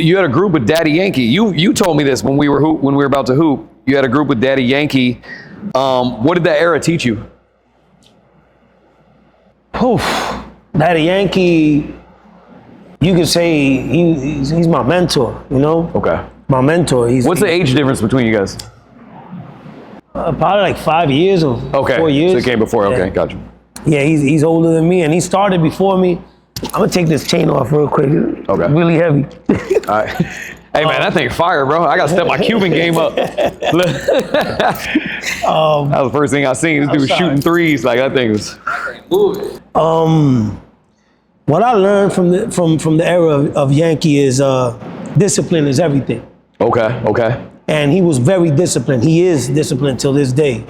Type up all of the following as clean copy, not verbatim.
You had a group with Daddy Yankee. You told me this when we were about to hoop. You had a group with Daddy Yankee. What did that era teach you? Oof. Daddy Yankee, you could say he's my mentor, you know? Okay. My mentor. What's the age difference between you guys? Probably like 5 years or 4 years. So it came before, okay, gotcha. Yeah, he's older than me, and he started before me. I'm gonna take this chain off real quick. Okay. Really heavy. All right. Hey man, that thing fire, bro. I gotta step my Cuban game up. That was the first thing I seen. This dude was shooting threes. Like that thing was. What I learned from the era of Yankee is discipline is everything. Okay. And he was very disciplined. He is disciplined till this day.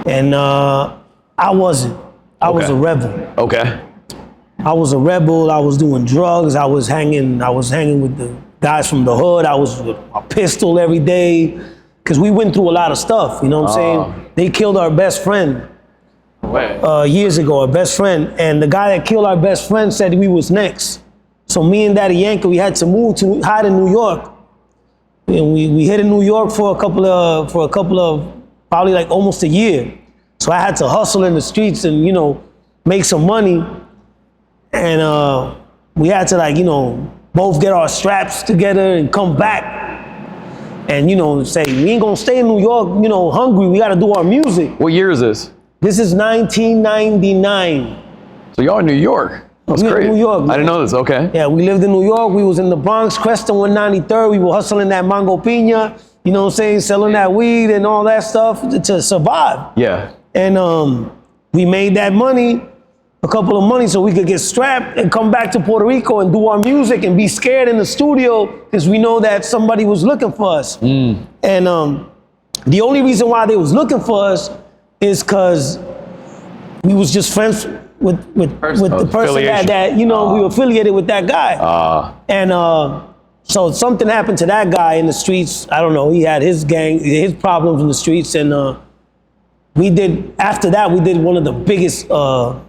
And I wasn't. I was a rebel. Okay. I was a rebel. I was doing drugs. I was hanging with the guys from the hood. I was with a pistol every day because we went through a lot of stuff. You know what I'm saying? They killed our best friend years ago. Our best friend, and the guy that killed our best friend said we was next. So me and Daddy Yankee, we had to move to hide in New York. And we hid in New York for a couple of probably like almost a year. So I had to hustle in the streets and, you know, make some money. And we had to, like, you know, both get our straps together and come back and, you know, say, we ain't gonna stay in New York, you know, hungry. We gotta do our music. What year is this? This is 1999. So y'all in New York? That's great. New York. I didn't know this, okay. Yeah, we lived in New York. We was in the Bronx, Creston 193rd. We were hustling that mango piña, you know what I'm saying, selling that weed and all that stuff to survive. Yeah. And we made that money, a couple of money, so we could get strapped and come back to Puerto Rico and do our music and be scared in the studio because we know that somebody was looking for us. And the only reason why they was looking for us is because we was just friends with the person that you know, we were affiliated with that guy. And so something happened to that guy in the streets. I don't know, he had his problems in the streets, and after that we did one of the biggest, you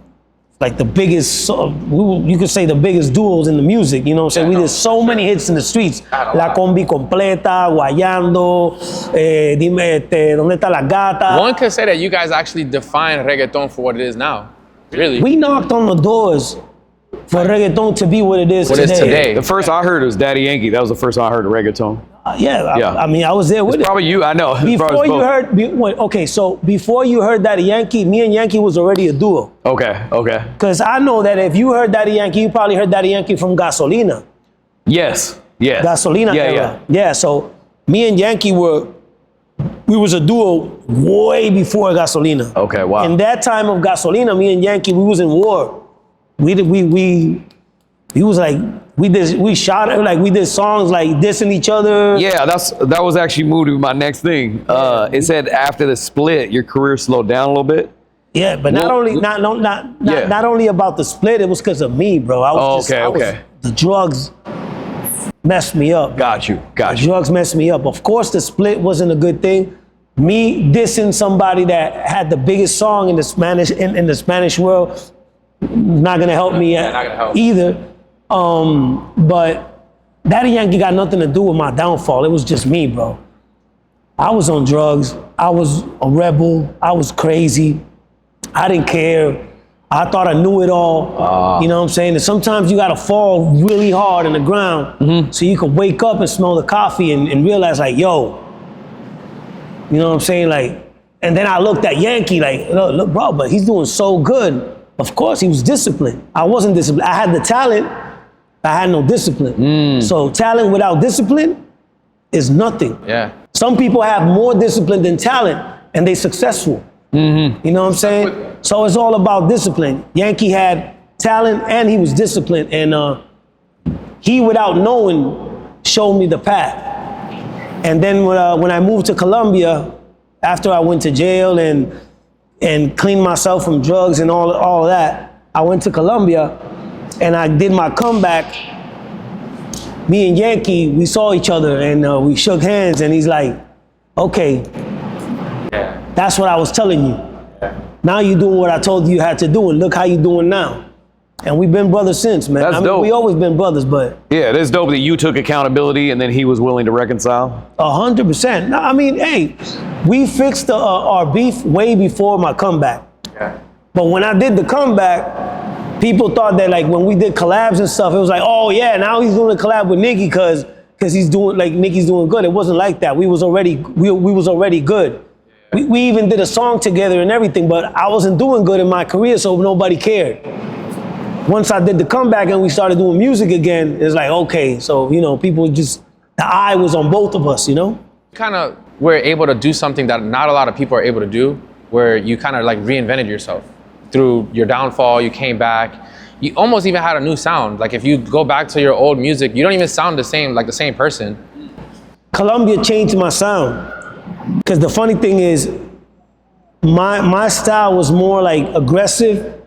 could say the biggest duos in the music, you know what I'm saying? We did so many hits in the streets. La Combi Completa, Guayando, Dime, ¿Dónde está la gata? One could say that you guys actually defined reggaeton for what it is now. Really? We knocked on the doors for reggaeton to be what it is today. The first I heard was Daddy Yankee. That was the first time I heard of reggaeton. I mean, I was there with it. Probably you, I know. Before you heard, so before you heard Daddy Yankee, me and Yankee was already a duo. Okay. Because I know that if you heard Daddy Yankee, you probably heard Daddy Yankee from Gasolina. Yes. Gasolina era. Yeah, so me and Yankee we was a duo way before Gasolina. Okay, wow. In that time of Gasolina, me and Yankee, we was in war. We did songs like dissing each other. Yeah, that was actually moved to my next thing. It said after the split, your career slowed down a little bit. Yeah, but not only about the split, it was because of me, bro. The drugs messed me up. Got you. The drugs messed me up. Of course, the split wasn't a good thing. Me dissing somebody that had the biggest song in the Spanish world not gonna help me either. But Daddy Yankee got nothing to do with my downfall. It was just me, bro. I was on drugs. I was a rebel. I was crazy. I didn't care. I thought I knew it all. You know what I'm saying? And sometimes you gotta fall really hard in the ground so you can wake up and smell the coffee and realize, like, yo, you know what I'm saying? Like, and then I looked at Yankee like, look, bro, but he's doing so good. Of course, he was disciplined. I wasn't disciplined. I had the talent. I had no discipline. So talent without discipline is nothing. Yeah. Some people have more discipline than talent and they successful. You know what I'm saying? So it's all about discipline. Yankee had talent and he was disciplined, and he, without knowing, showed me the path. And then when I moved to Colombia, after I went to jail and cleaned myself from drugs and all of that, I went to Colombia and I did my comeback. Me and Yankee, we saw each other and we shook hands, and he's like, okay, that's what I was telling you. Now you're doing what I told you had to do, and look how you're doing now. And we've been brothers since, man. That's dope. We always been brothers, but Yeah, it's dope that you took accountability and then he was willing to reconcile. 100%. No, I mean, hey, we fixed our beef way before my comeback. Yeah. But when I did the comeback, people thought that like when we did collabs and stuff, it was like, oh yeah, now he's doing a collab with Nicky because he's doing like Nicky's doing good. It wasn't like that. We was already good. We even did a song together and everything, but I wasn't doing good in my career, so nobody cared. Once I did the comeback and we started doing music again, it's like, okay, so, you know, people just, the eye was on both of us, you know? Kind of were able to do something that not a lot of people are able to do, where you kind of like reinvented yourself. Through your downfall, you came back. You almost even had a new sound. Like if you go back to your old music, you don't even sound the same, like the same person. Colombia changed my sound. Because the funny thing is, my style was more like aggressive,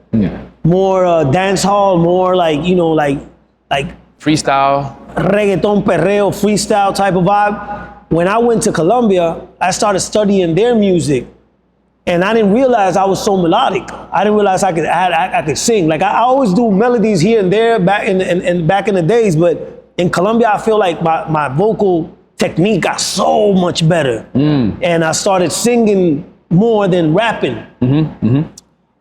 more dance hall, more like, you know, like Freestyle. reggaeton, perreo, freestyle type of vibe. When I went to Colombia, I started studying their music, and I didn't realize I was so melodic. I didn't realize I could sing. Like I always do melodies here and there back in the days, but in Colombia, I feel like my vocal technique got so much better, and I started singing more than rapping.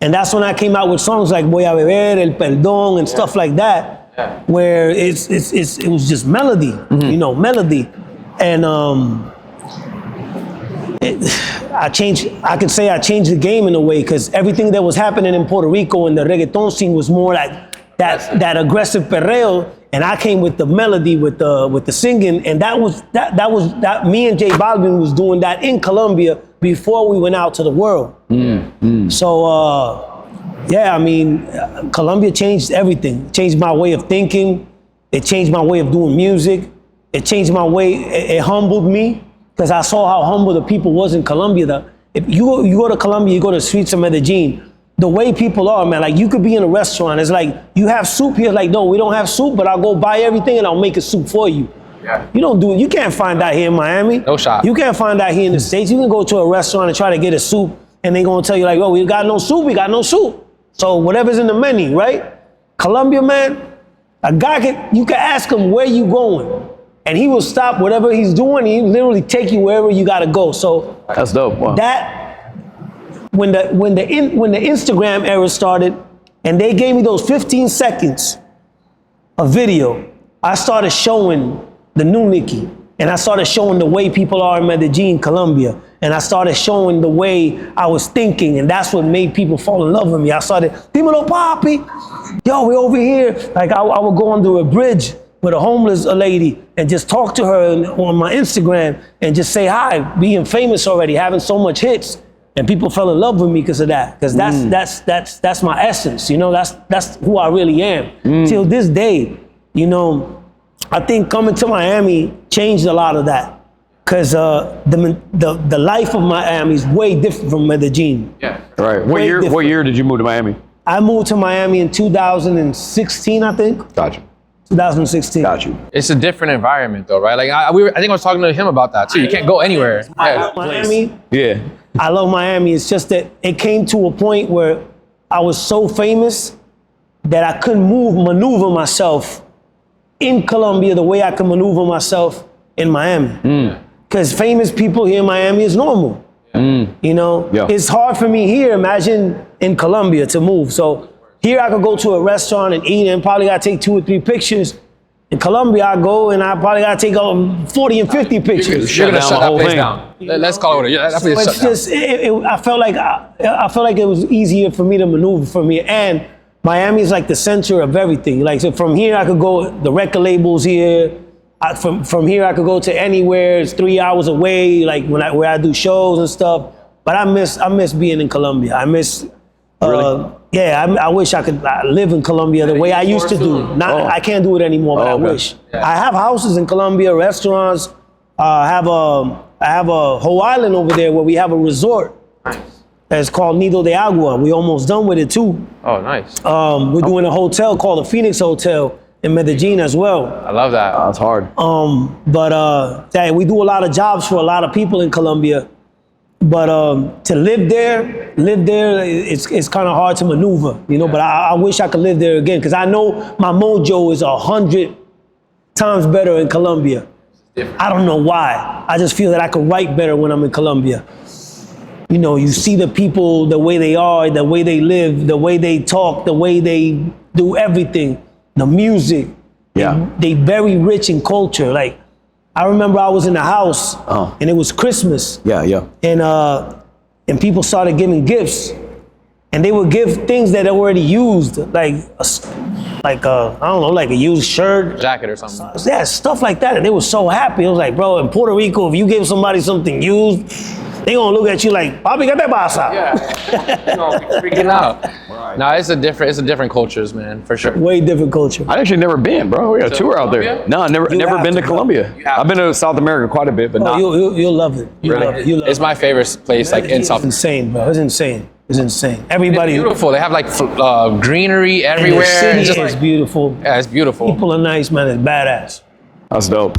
And that's when I came out with songs like Voy a Beber, El Perdón, and stuff like that, where it was just melody, you know, melody. And I could say I changed the game in a way, because everything that was happening in Puerto Rico and the reggaeton scene was more like that aggressive perreo, and I came with the melody, with the singing, and that was me and J Balvin was doing that in Colombia before we went out to the world. So yeah, I mean, Colombia changed everything. It changed my way of thinking. It changed my way of doing music. It changed my way. It humbled me, because I saw how humble the people was in Colombia. If you go to Colombia, you go to the streets of Medellin, the way people are, man, like you could be in a restaurant, it's like, you have soup here, like, no, we don't have soup, but I'll go buy everything and I'll make a soup for you. Yeah. You can't find that here in Miami. No shot. You can't find that here in the States. You can go to a restaurant and try to get a soup, and they're gonna tell you like, oh, we got no soup, we got no soup. So whatever's in the menu, right? Colombia, man, you can ask him where you going, and he will stop whatever he's doing. He literally take you wherever you gotta go. So That's dope. Wow. that when the Instagram era started, and they gave me those 15 seconds of video, I started showing the new Nicky, and I started showing the way people are in Medellin, Colombia, and I started showing the way I was thinking, and that's what made people fall in love with me. I started, Dímelo papi, yo, we over here. Like I would go under a bridge with a homeless lady and just talk to her on my Instagram and just say hi, being famous already, having so much hits. And people fell in love with me because of that. Because that's my essence, you know, that's who I really am. Till this day, you know, I think coming to Miami changed a lot of that. Because the life of Miami is way different from Medellin. Yeah. Right. What year did you move to Miami? I moved to Miami in 2016, I think. Gotcha. 2016. Got you. It's a different environment though, right? Like I think I was talking to him about that too. You can't go anywhere. I love Miami. Yeah. I love Miami. It's just that it came to a point where I was so famous that I couldn't maneuver myself in Colombia the way I could maneuver myself in Miami. Because famous people here in Miami is normal. You know, it's hard for me here. Imagine in Colombia to move. So here I could go to a restaurant and eat and probably gotta take 2 or 3 pictures. In Colombia, I go and I probably gotta take 40 and 50 pictures. You're gonna down shut the that whole place thing. down. Let's call it what it is. That So place it's shut down. just, I felt like it was easier for me to maneuver from here. And Miami is like the center of everything. Like, so from here I could go, the record labels here. From here I could go to anywhere. It's 3 hours away, like where I do shows and stuff. But I miss being in Colombia. I miss, Really? I wish I could live in Colombia the way I used to do. I can't do it anymore, but I okay. wish. I have houses in Colombia, restaurants. I have a whole island over there where we have a resort. Nice. It's called Nido de Agua. We almost done with it too. Oh, nice. We're doing a hotel called the Phoenix Hotel in Medellin as well. I love that. That's hard. But we do a lot of jobs for a lot of people in Colombia But to live there, it's kind of hard to maneuver, you know. But I wish I could live there again because I know my mojo is 100 times better in Colombia. I don't know why. I just feel that I could write better when I'm in Colombia. You know, you see the people, the way they are, the way they live, the way they talk, the way they do everything, the music. Yeah. They very rich in culture. Like, I remember I was in the house and it was Christmas. Yeah. And people started giving gifts. And they would give things that are already used, like I don't know, like a used shirt. Jacket or something. Yeah, stuff like that. And they were so happy. I was like, bro, in Puerto Rico, if you give somebody something used, they gonna look at you like, papi, ¿qué te pasa? Yeah. You know, freaking out. No, it's a different cultures, man, for sure. Way different culture. I've actually never been, bro. We got a tour out there. Colombia? No, never You have been to to, Colombia. I've been to South America quite a bit, but not. You'll love it. You'll love it. You'll love It's my favorite place, like in It's South. insane, bro. It's insane. It's insane. It's Everybody. beautiful. They have like greenery And everywhere. the city Just is like, beautiful. yeah, it's beautiful. People are nice, man. It's badass. That's dope.